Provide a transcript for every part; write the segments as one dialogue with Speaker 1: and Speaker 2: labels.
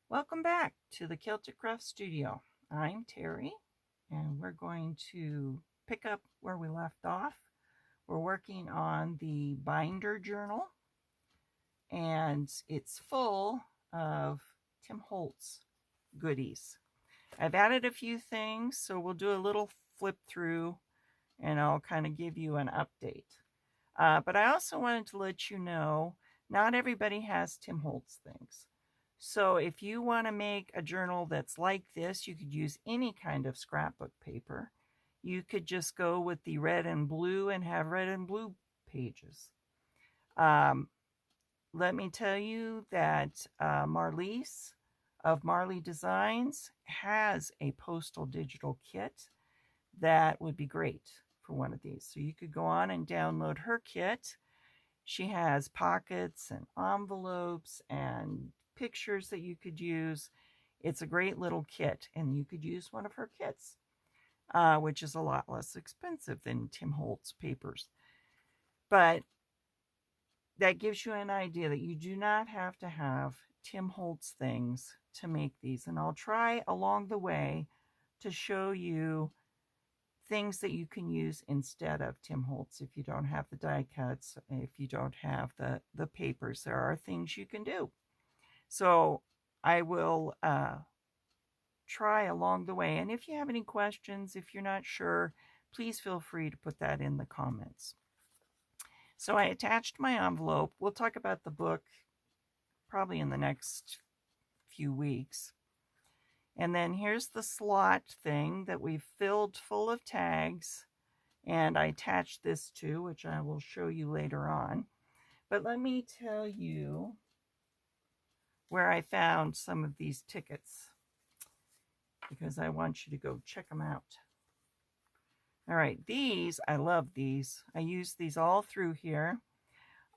Speaker 1: Welcome back to the Celtic Craft Studio. I'm Terry, and we're going to pick up where we left off. We're working on the binder journal, and it's full of Tim Holtz goodies. I've added a few things, so we'll do a little flip through, and I'll kind of give you an update. But I also wanted to let you know, not everybody has Tim Holtz things. So if you want to make a journal that's like this, you could use any kind of scrapbook paper. You could just go with the red and blue and have red and blue pages. Let me tell you that Marlies of Marley Designs has a Postal digital kit that would be great for one of these. So you could go on and download her kit. She has pockets and envelopes and pictures that you could use. It's a great little kit, and you could use one of her kits, which is a lot less expensive than Tim Holtz papers. But that gives you an idea that you do not have to have Tim Holtz things to make these. And I'll try along the way to show you things that you can use instead of Tim Holtz if you don't have the die cuts, if you don't have the papers. There are things you can do. So I will try along the way. And if you have any questions, if you're not sure, please feel free to put that in the comments. So I attached my envelope. We'll talk about the book probably in the next few weeks. And then here's the slot thing that we've filled full of tags. And I attached this to, which I will show you later on. But let me tell you where I found some of these tickets, because I want you to go check them out. All right, these, I love these. I use these all through here.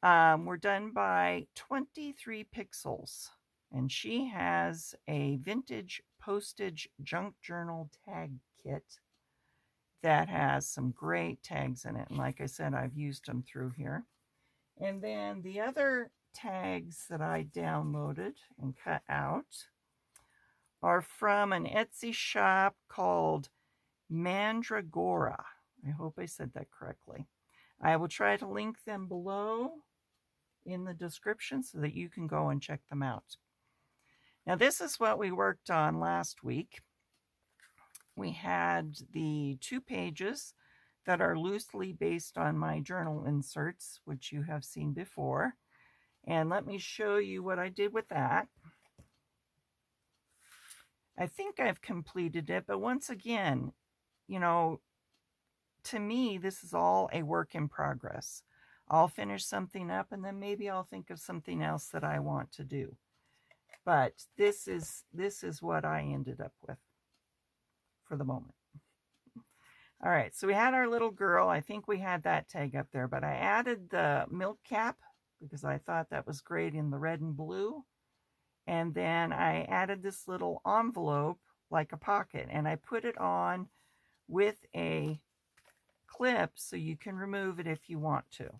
Speaker 1: We're done by 23 Pixels, and she has a vintage postage junk journal tag kit that has some great tags in it. And like I said, I've used them through here. And then the other tags that I downloaded and cut out are from an Etsy shop called Mandragora. I hope I said that correctly. I will try to link them below in the description so that you can go and check them out. Now this is what we worked on last week. We had the 2 pages that are loosely based on my journal inserts, which you have seen before. And let me show you what I did with that. I think I've completed it, but once again, you know, to me, this is all a work in progress. I'll finish something up and then maybe I'll think of something else that I want to do. But this is what I ended up with for the moment. All right, so we had our little girl. I think we had that tag up there, but I added the milk cap because I thought that was great in the red and blue. And then I added this little envelope like a pocket, and I put it on with a clip so you can remove it if you want to.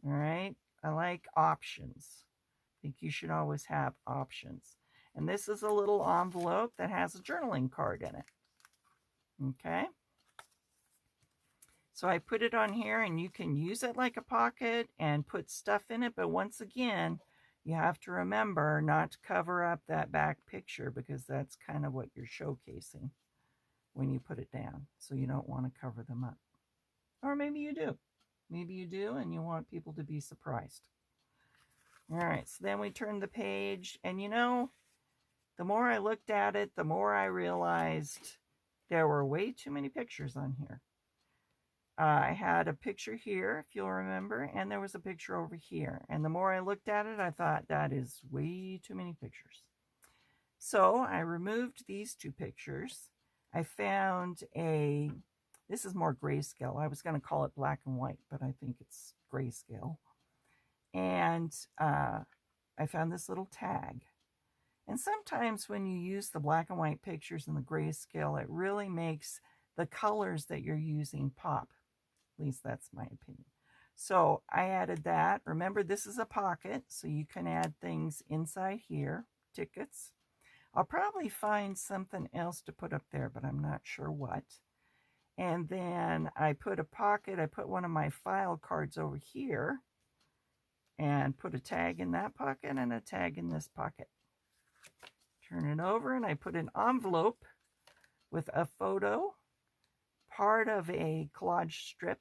Speaker 1: All right, I like options. I think you should always have options. And this is a little envelope that has a journaling card in it. Okay. So I put it on here, and you can use it like a pocket and put stuff in it. But once again, you have to remember not to cover up that back picture, because that's kind of what you're showcasing when you put it down. So you don't want to cover them up. Or maybe you do. Maybe you do, and you want people to be surprised. All right, so then we turn the page, and you know, the more I looked at it, the more I realized there were way too many pictures on here. I had a picture here, if you'll remember, and there was a picture over here. And the more I looked at it, I thought that is way too many pictures. So I removed these 2 pictures. I found this is more grayscale. I was going to call it black and white, but I think it's grayscale. And I found this little tag. And sometimes when you use the black and white pictures and the grayscale, it really makes the colors that you're using pop. At least that's my opinion. So I added that. Remember, this is a pocket, so you can add things inside here, tickets. I'll probably find something else to put up there, but I'm not sure what. And then I put a pocket. I put one of my file cards over here and put a tag in that pocket and a tag in this pocket. Turn it over and I put an envelope with a photo, part of a collage strip,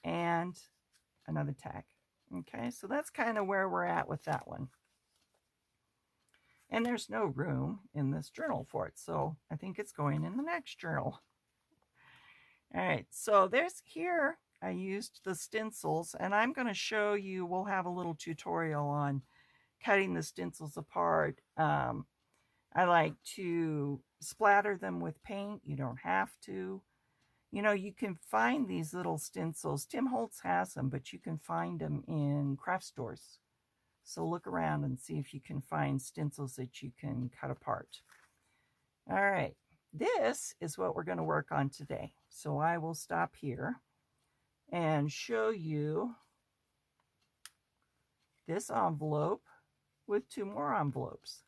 Speaker 1: and another tag. Okay, so that's kind of where we're at with that one. And there's no room in this journal for it, so I think it's going in the next journal. All right, so there's here, I used the stencils, and I'm going to show you, we'll have a little tutorial on cutting the stencils apart. I like to splatter them with paint. You don't have to. You know, you can find these little stencils. Tim Holtz has them, but you can find them in craft stores. So look around and see if you can find stencils that you can cut apart. All right, this is what we're going to work on today. So I will stop here and show you this envelope with two more envelopes.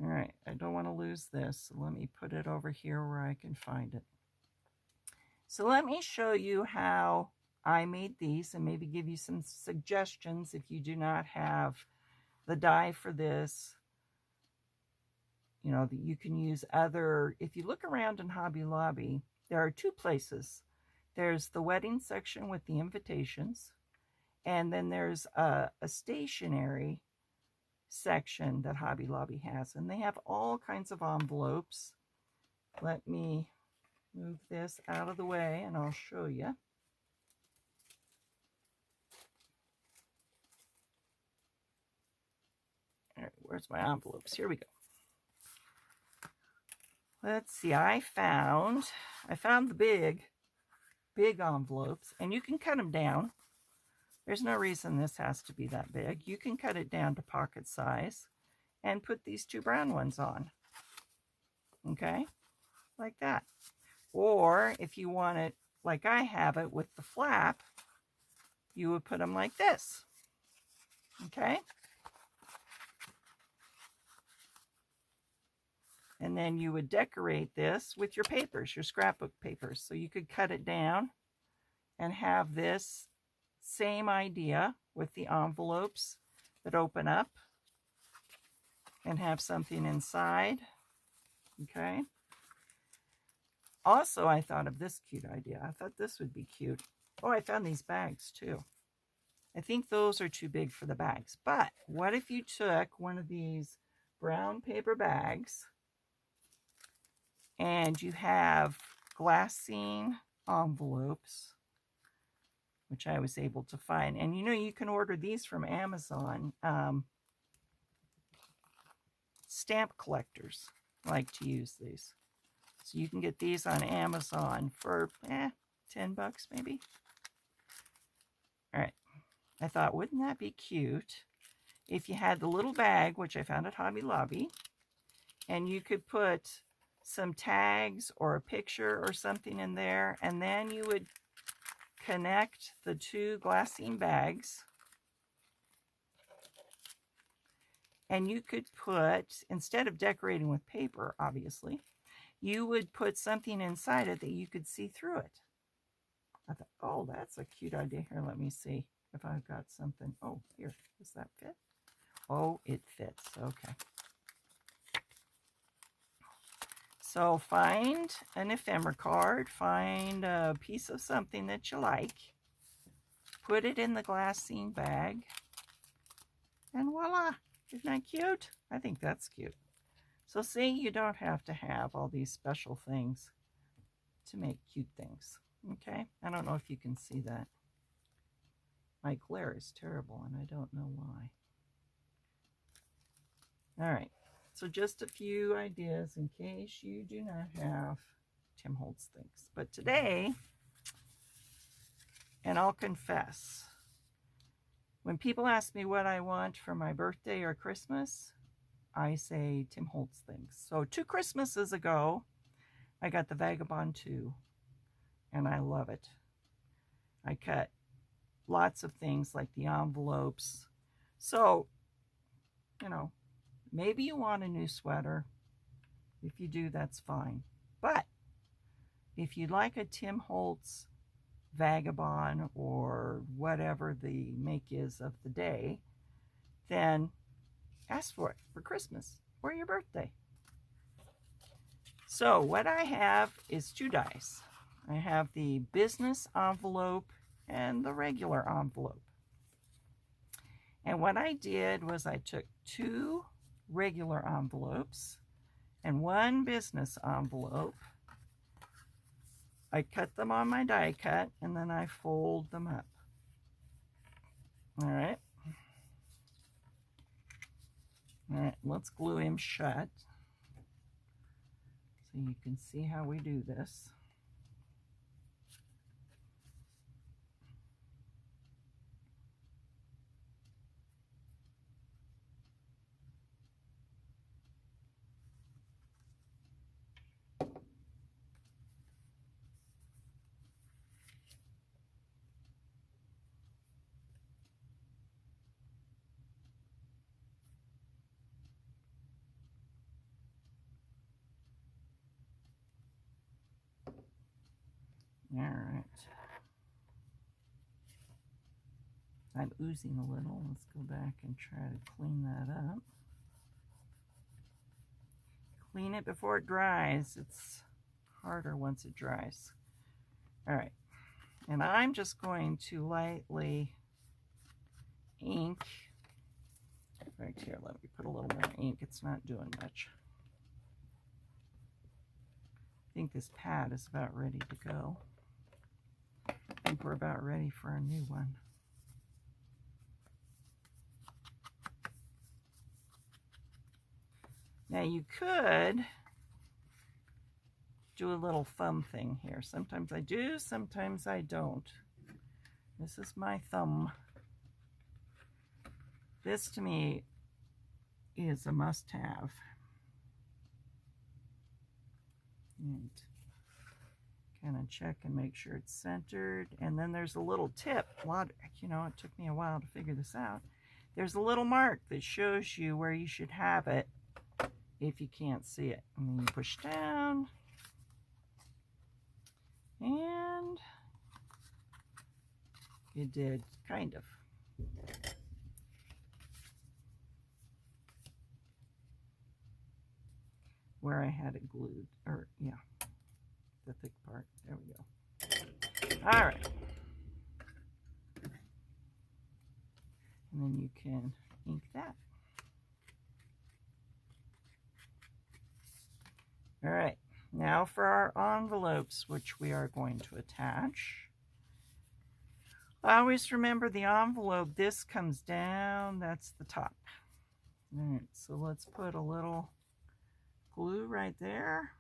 Speaker 1: All right, I don't want to lose this. So let me put it over here where I can find it. So let me show you how I made these and maybe give you some suggestions if you do not have the die for this. You know, that you can use other, if you look around in Hobby Lobby, there are two places. There's the wedding section with the invitations, and then there's a stationery section that Hobby Lobby has, and they have all kinds of envelopes. Let me move this out of the way and I'll show you. All right, where's my envelopes? Here we go. Let's see, I found the big envelopes, and you can cut them down. There's no reason this has to be that big. You can cut it down to pocket size and put these two brown ones on. Okay, like that. Or if you want it like I have it with the flap, you would put them like this. Okay. And then you would decorate this with your papers, your scrapbook papers. So you could cut it down and have this same idea with the envelopes that open up and have something inside. Okay. Also, I thought of this cute idea. I thought this would be cute. Oh, I found these bags too. I think those are too big for the bags. But what if you took one of these brown paper bags and you have glassine envelopes, which I was able to find. And you know, you can order these from Amazon. Stamp collectors like to use these. So you can get these on Amazon for 10 bucks maybe. All right. I thought, wouldn't that be cute if you had the little bag, which I found at Hobby Lobby, and you could put some tags or a picture or something in there, and then you would connect the two glassine bags, and you could put, instead of decorating with paper, obviously, you would put something inside it that you could see through it. I thought, oh, that's a cute idea. Here, let me see if I've got something. Oh, here, does that fit? Oh, it fits. Okay. So find an ephemera card, find a piece of something that you like, put it in the glassine bag, and voila! Isn't that cute? I think that's cute. So see, you don't have to have all these special things to make cute things. Okay? I don't know if you can see that. My glare is terrible, and I don't know why. All right. So just a few ideas in case you do not have Tim Holtz things. But today, and I'll confess, when people ask me what I want for my birthday or Christmas, I say Tim Holtz things. So 2 Christmases ago, I got the Vagabond 2, and I love it. I cut lots of things like the envelopes. So, you know, Maybe you want a new sweater. If you do, that's fine. But if you'd like a Tim Holtz Vagabond or whatever the make is of the day, then ask for it for Christmas or your birthday. So what I have is 2 dies. I have the business envelope and the regular envelope. And what I did was I took 2 regular envelopes and 1 business envelope. I cut them on my die cut and then I fold them up. All right. All right, let's glue him shut so you can see how we do this. All right. I'm oozing a little. Let's go back and try to clean that up. Clean it before it dries. It's harder once it dries. All right. And I'm just going to lightly ink. Right here, let me put a little more ink. It's not doing much. I think this pad is about ready to go. I think we're about ready for a new one. Now you could do a little thumb thing here. Sometimes I do, sometimes I don't. This is my thumb. This to me is a must-have. And kind of check and make sure it's centered. And then there's a little tip. You know, it took me a while to figure this out. There's a little mark that shows you where you should have it if you can't see it. And then you push down. And you did, kind of. Where I had it glued, or yeah, the thick part. There we go. All right. And then you can ink that. All right. Now for our envelopes, which we are going to attach. Always remember the envelope, this comes down, that's the top. All right, so let's put a little glue right there.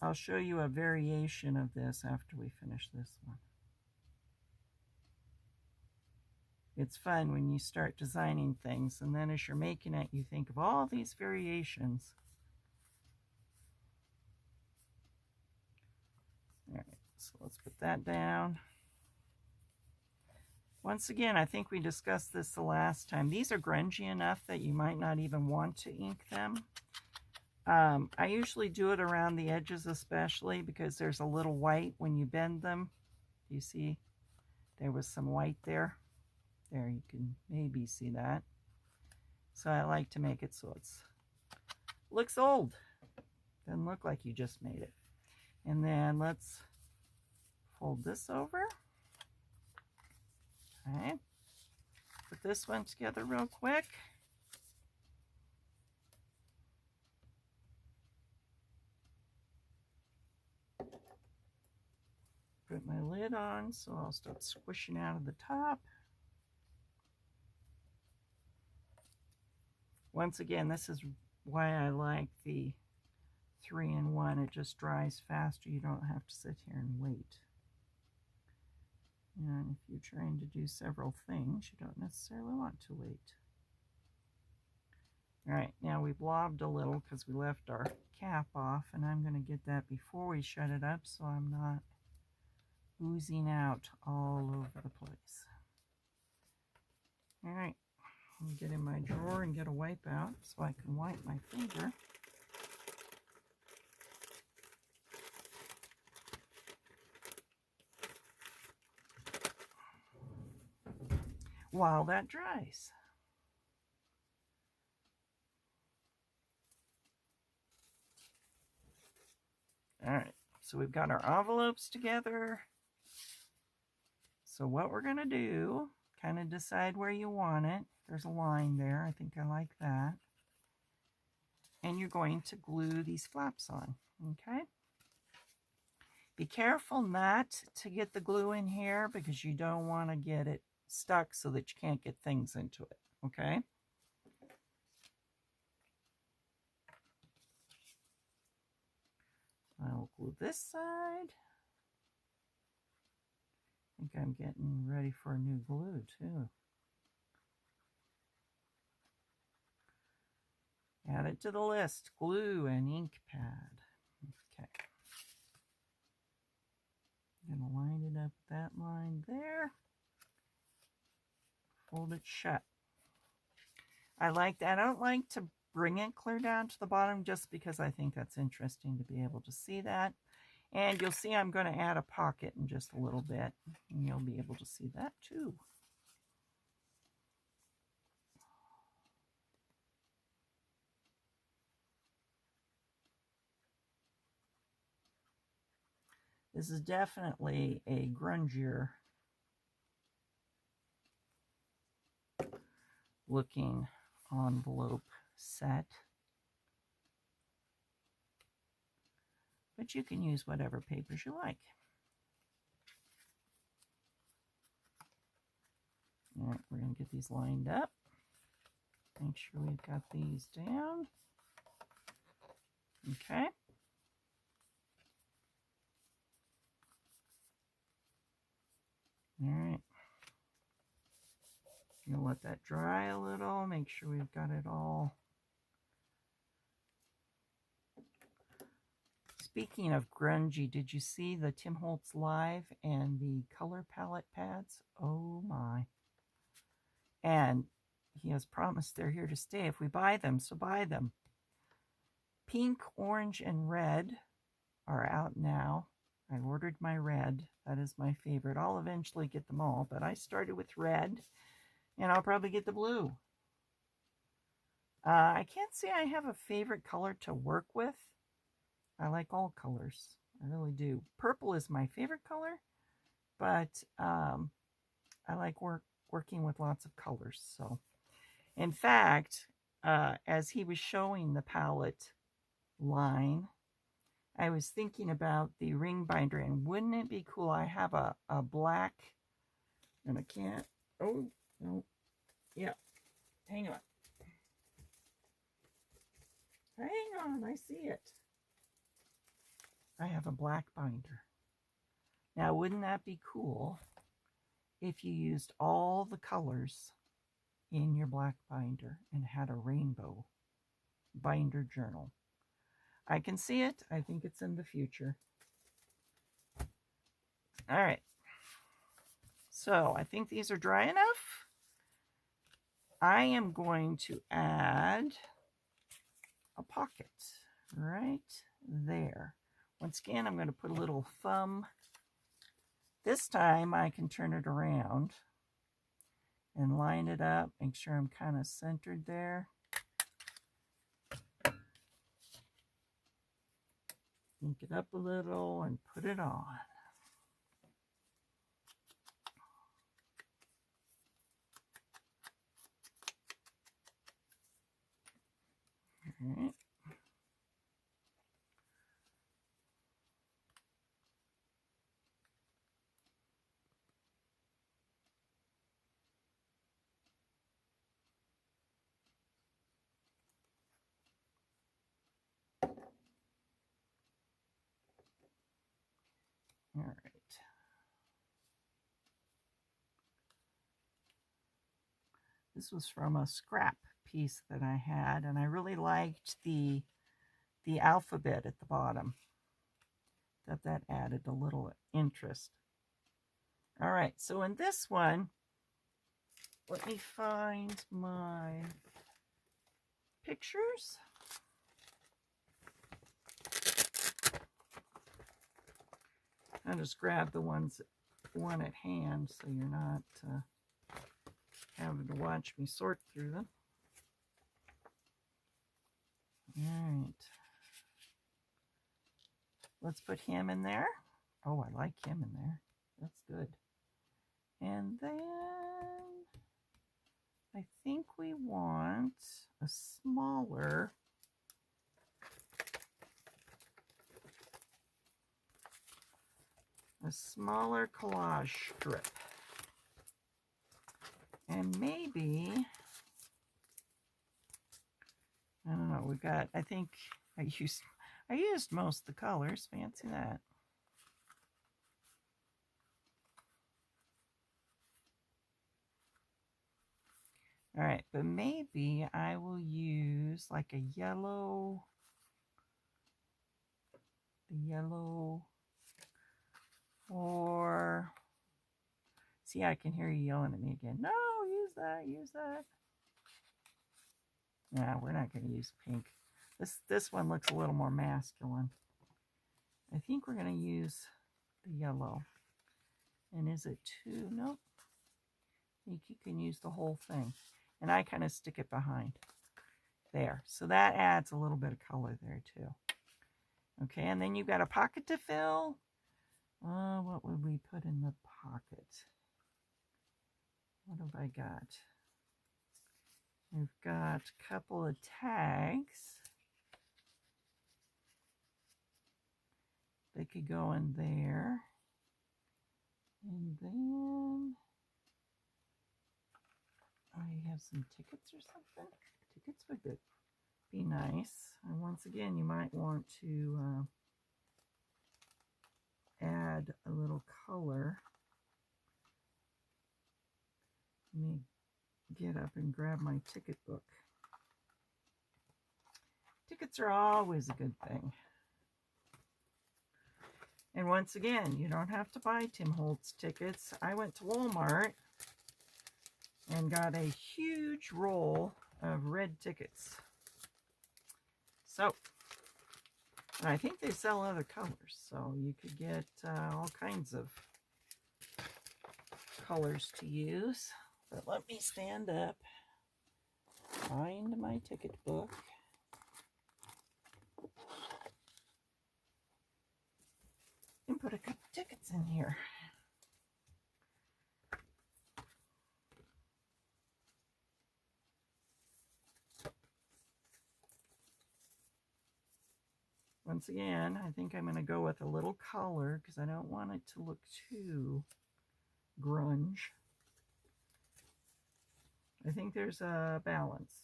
Speaker 1: I'll show you a variation of this after we finish this one. It's fun when you start designing things, and then as you're making it, you think of all these variations. All right, so let's put that down. Once again, I think we discussed this the last time. These are grungy enough that you might not even want to ink them. I usually do it around the edges especially because there's a little white when you bend them. You see there was some white there. There, you can maybe see that. So I like to make it so it's looks old. Doesn't look like you just made it. And then let's fold this over. Okay. Put this one together real quick. Put my lid on so I'll start squishing out of the top. Once again, this is why I like the 3-in-1. It just dries faster. You don't have to sit here and wait. And if you're trying to do several things, you don't necessarily want to wait. All right, now we blobbed a little because we left our cap off, and I'm going to get that before we shut it up so I'm not oozing out all over the place. All right, I'll get in my drawer and get a wipe out so I can wipe my finger. While that dries. All right, so we've got our envelopes together. So what we're going to do, kind of decide where you want it. There's a line there. I think I like that. And you're going to glue these flaps on, okay? Be careful not to get the glue in here because you don't want to get it stuck so that you can't get things into it, okay? I'll glue this side. I think I'm getting ready for a new glue too. Add it to the list, glue and ink pad. Okay. I'm going to line it up with that line there. Fold it shut. I like that. I don't like to bring it clear down to the bottom just because I think that's interesting to be able to see that. And you'll see I'm going to add a pocket in just a little bit. And you'll be able to see that too. This is definitely a grungier looking envelope set. But you can use whatever papers you like. All right, we're going to get these lined up. Make sure we've got these down. Okay. All right. You'll let that dry a little. Make sure we've got it all. Speaking of grungy, did you see the Tim Holtz Live and the color palette pads? Oh my. And he has promised they're here to stay if we buy them, so buy them. Pink, orange, and red are out now. I ordered my red. That is my favorite. I'll eventually get them all, but I started with red, and I'll probably get the blue. I can't say I have a favorite color to work with. I like all colors. I really do. Purple is my favorite color, but I like working with lots of colors. So, in fact, as he was showing the palette line, I was thinking about the ring binder, and wouldn't it be cool? I have a black, and I can't, oh, no, yeah, hang on. Hang on, I see it. I have a black binder. Now, wouldn't that be cool if you used all the colors in your black binder and had a rainbow binder journal? I can see it. I think it's in the future. All right. So I think these are dry enough. I am going to add a pocket right there. Once again, I'm going to put a little thumb. This time I can turn it around and line it up. Make sure I'm kind of centered there. Ink it up a little and put it on. All right. All right. This was from a scrap piece that I had, and I really liked the alphabet at the bottom. That added a little interest. All right, so in this one, let me find my pictures. I'll just grab the one at hand so you're not having to watch me sort through them. All right. Let's put him in there. Oh, I like him in there. That's good. And then I think we want a smaller collage strip. And maybe, I don't know, we've got, I think I used most of the colors. Fancy that. All right, but maybe I will use like a yellow, or, see, I can hear you yelling at me again. No, use that. No, we're not going to use pink. This one looks a little more masculine. I think we're going to use the yellow. And is it two? Nope. I think you can use the whole thing. And I kind of stick it behind there. So that adds a little bit of color there too. Okay, and then you've got a pocket to fill. What would we put in the pocket? What have I got? We've got a couple of tags. They could go in there. And then I have some tickets or something. Tickets would be nice. And once again, you might want to add a little color. Let me get up and grab my ticket book. Tickets are always a good thing. And once again, you don't have to buy Tim Holtz tickets. I went to Walmart and got a huge roll of red tickets. So, I think they sell other colors, so you could get all kinds of colors to use. But let me stand up, find my ticket book. And put a couple tickets in here. Once again, I think I'm going to go with a little color because I don't want it to look too grunge. I think there's a balance.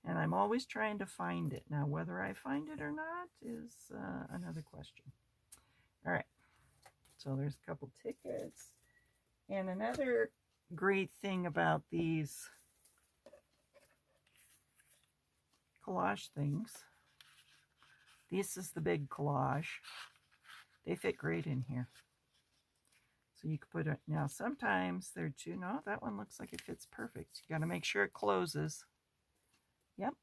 Speaker 1: And I'm always trying to find it. Now, whether I find it or not is another question. All right, so there's a couple tickets. And another great thing about these collage things, this is the big collage. They fit great in here. So you could put it, now sometimes they're too, no, that one looks like it fits perfect. You got to make sure it closes. Yep,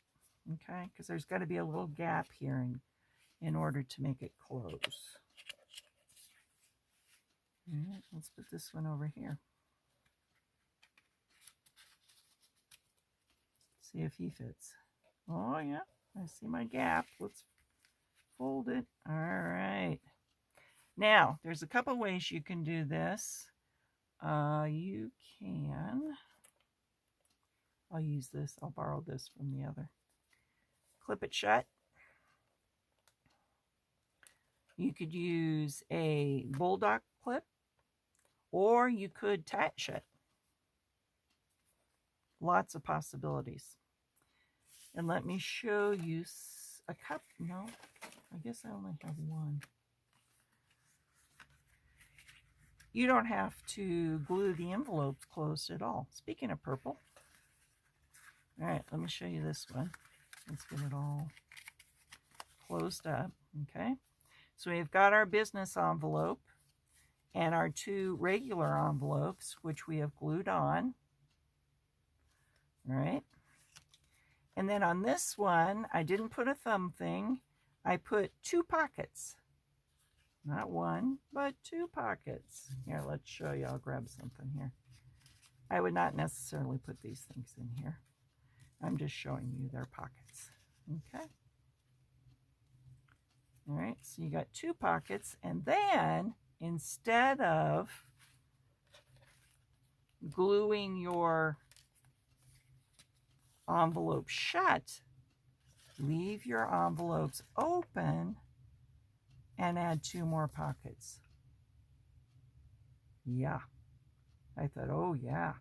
Speaker 1: okay, because there's got to be a little gap here in order to make it close. All right, let's put this one over here. See if he fits. Oh, yeah, I see my gap. Let's fold it. All right. Now, there's a couple ways you can do this. You can, I'll use this. I'll borrow this from the other. Clip it shut. You could use a bulldog clip, or you could tie it shut. Lots of possibilities. And let me show you a couple. No, I guess I only have one. You don't have to glue the envelopes closed at all. Speaking of purple. All right, let me show you this one. Let's get it all closed up, okay? So we've got our business envelope, and our 2 regular envelopes, which we have glued on. All right. And then on this one, I didn't put a thumb thing. I put 2 pockets. Not 1, but 2 pockets. Here, let's show you. I'll grab something here. I would not necessarily put these things in here. I'm just showing you their pockets. Okay. All right, so you got 2 pockets, and then instead of gluing your envelope shut, leave your envelopes open and add 2 more pockets. Yeah. I thought, oh yeah.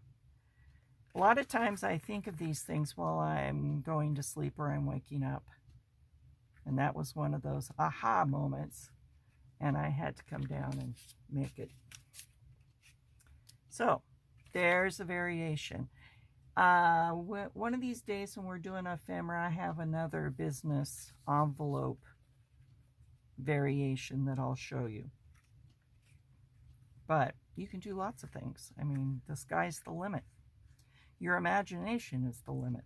Speaker 1: A lot of times I think of these things while I'm going to sleep or I'm waking up. And that was one of those aha moments. And I had to come down and make it. So there's a variation. One of these days when we're doing ephemera, I have another business envelope variation that I'll show you. But you can do lots of things. I mean, the sky's the limit. Your imagination is the limit.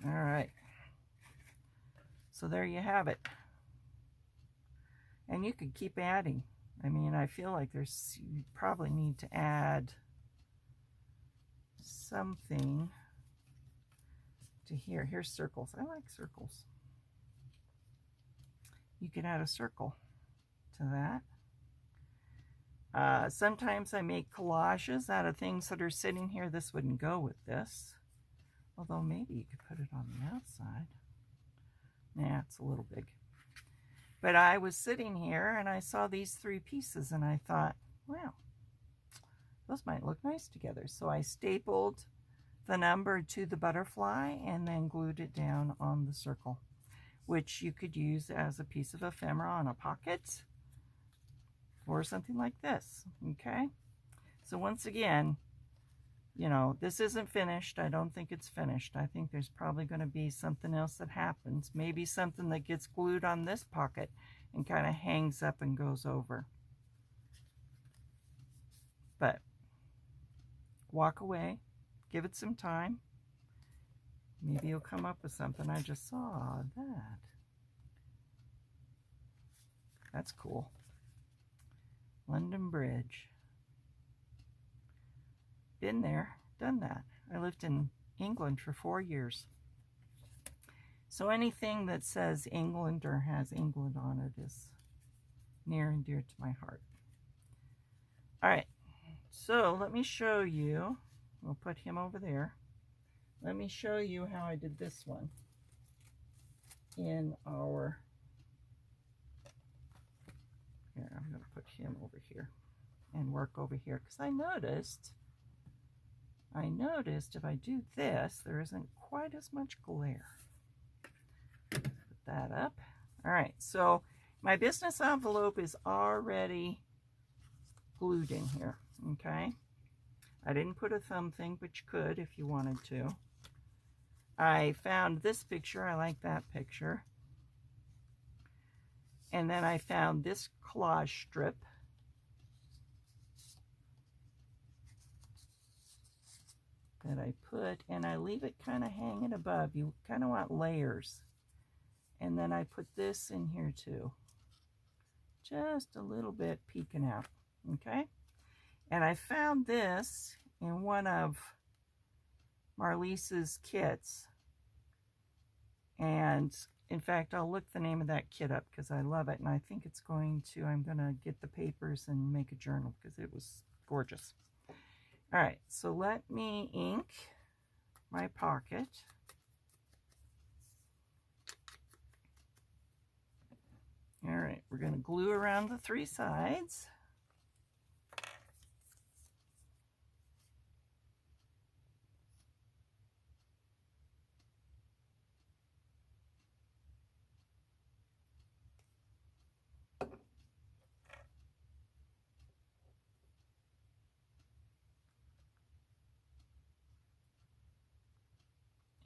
Speaker 1: All right. So there you have it. And you could keep adding. I mean, I feel like you probably need to add something to here. Here's circles. I like circles. You could add a circle to that. Sometimes I make collages out of things that are sitting here. This wouldn't go with this. Although maybe you could put it on the outside. Nah, it's a little big. But I was sitting here and I saw these 3 pieces and I thought, well, those might look nice together. So I stapled the number to the butterfly and then glued it down on the circle, which you could use as a piece of ephemera on a pocket or something like this. Okay. So once again, you know, this isn't finished. I don't think it's finished. I think there's probably going to be something else that happens. Maybe something that gets glued on this pocket and kind of hangs up and goes over. But walk away. Give it some time. Maybe you'll come up with something. I just saw that. That's cool. London Bridge. Been there, done that. I lived in England for 4 years. So anything that says England or has England on it is near and dear to my heart. All right, so let me show you. We'll put him over there. Let me show you how I did this one in our, here, I'm going to put him over here and work over here because I noticed if I do this, there isn't quite as much glare. Put that up. All right, so my business envelope is already glued in here, okay? I didn't put a thumb thing, but you could if you wanted to. I found this picture. I like that picture. And then I found this collage strip. That I put, and I leave it kind of hanging above. You kind of want layers. And then I put this in here too. Just a little bit peeking out, okay? And I found this in one of Marlise's kits. And in fact, I'll look the name of that kit up because I love it. And I think it's going to, I'm going to get the papers and make a journal because it was gorgeous. All right, so let me ink my pocket. All right, we're going to glue around the 3 sides.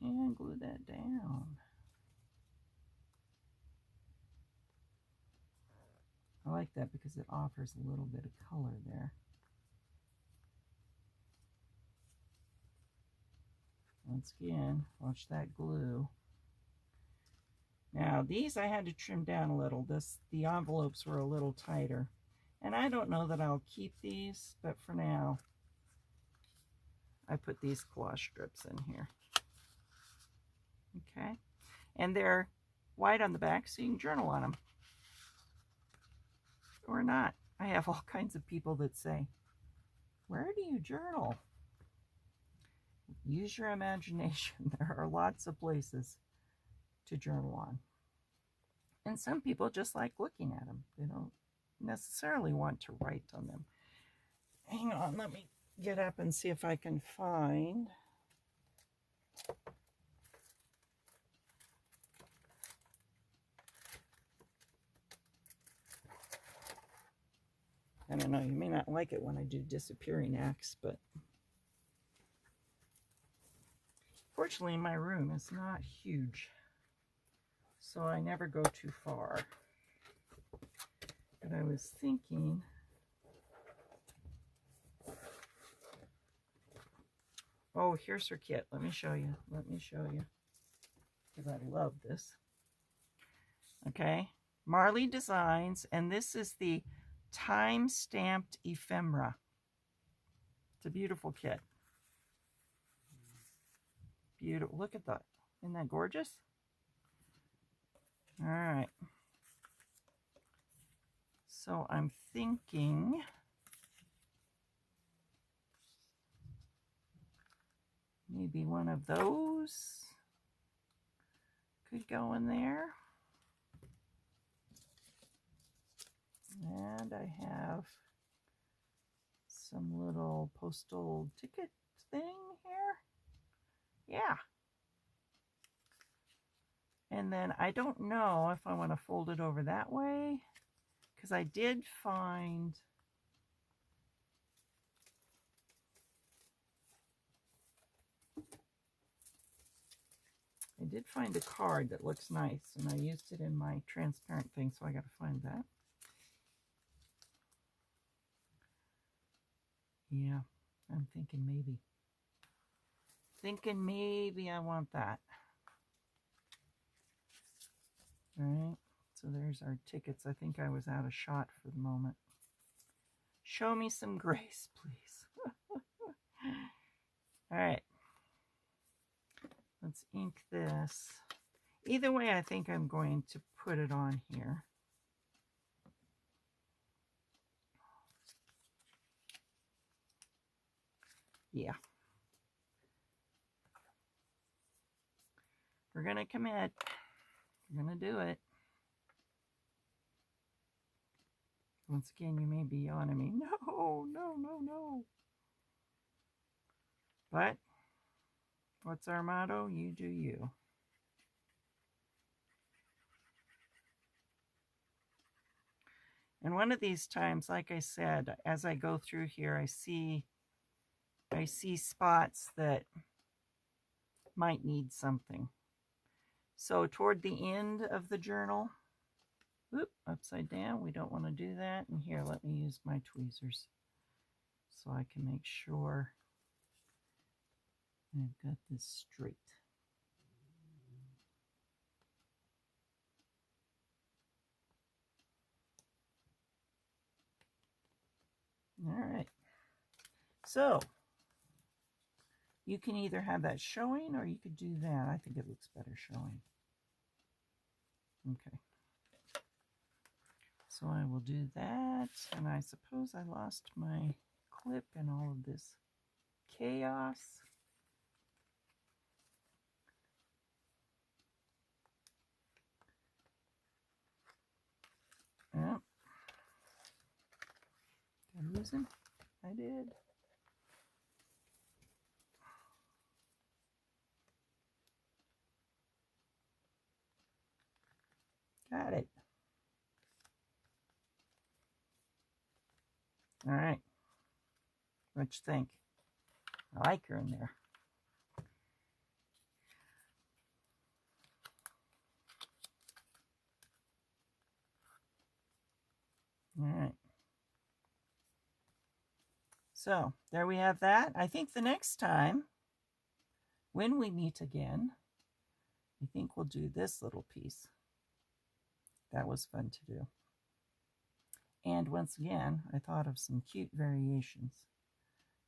Speaker 1: And glue that down. I like that because it offers a little bit of color there. Once again, watch that glue. Now these I had to trim down a little. The envelopes were a little tighter. And I don't know that I'll keep these, but for now, I put these collage strips in here. Okay. And they're white on the back, so you can journal on them. Or not. I have all kinds of people that say, where do you journal? Use your imagination. There are lots of places to journal on. And some people just like looking at them. They don't necessarily want to write on them. Hang on, let me get up and see if I can find. I don't know, you may not like it when I do disappearing acts, but fortunately my room is not huge, so I never go too far. But I was thinking, oh, here's her kit. Let me show you. Let me show you. Because I love this. Okay. Marley Designs. And this is the time-stamped ephemera. It's a beautiful kit. Beautiful. Look at that. Isn't that gorgeous? All right. So I'm thinking maybe one of those could go in there. And I have some little postal ticket thing here. Yeah. And then I don't know if I want to fold it over that way, because I did find a card that looks nice, and I used it in my transparent thing, so I got to find that. Yeah, I'm thinking maybe I want that. All right, so there's our tickets. I think I was out of shot for the moment. Show me some grace, please. All right. Let's ink this. Either way, I think I'm going to put it on here. Yeah. We're going to commit. We're going to do it. Once again, you may be yelling at me, no, no, no, no. But what's our motto? You do you. And one of these times, like I said, as I go through here, I see spots that might need something. So toward the end of the journal, whoop, upside down, we don't want to do that. And here, let me use my tweezers so I can make sure I've got this straight. All right. So you can either have that showing or you could do that. I think it looks better showing. Okay. So I will do that. And I suppose I lost my clip in all of this chaos. Yep. Did I lose him? I did. Got it. All right. What you think? I like her in there. All right. So there we have that. I think the next time when we meet again, I think we'll do this little piece. That was fun to do. And once again, I thought of some cute variations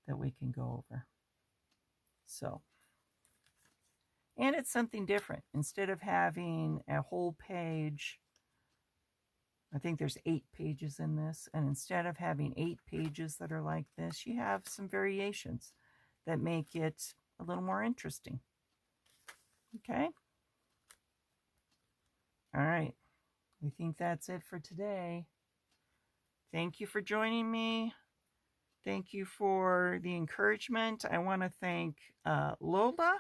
Speaker 1: that we can go over. So, and it's something different. Instead of having a whole page, I think there's 8 pages in this, and instead of having 8 pages that are like this, you have some variations that make it a little more interesting. Okay? All right. I think that's it for today. Thank you for joining me. Thank you for the encouragement. I want to thank Lola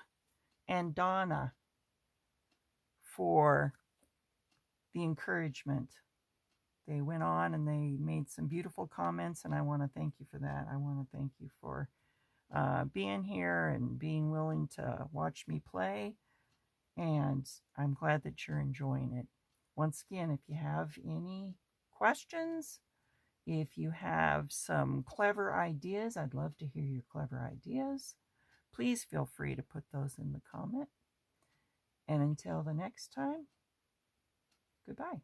Speaker 1: and Donna for the encouragement. They went on and they made some beautiful comments, and I want to thank you for that. I want to thank you for being here and being willing to watch me play, and I'm glad that you're enjoying it. Once again, if you have any questions, if you have some clever ideas, I'd love to hear your clever ideas. Please feel free to put those in the comment. And until the next time, goodbye.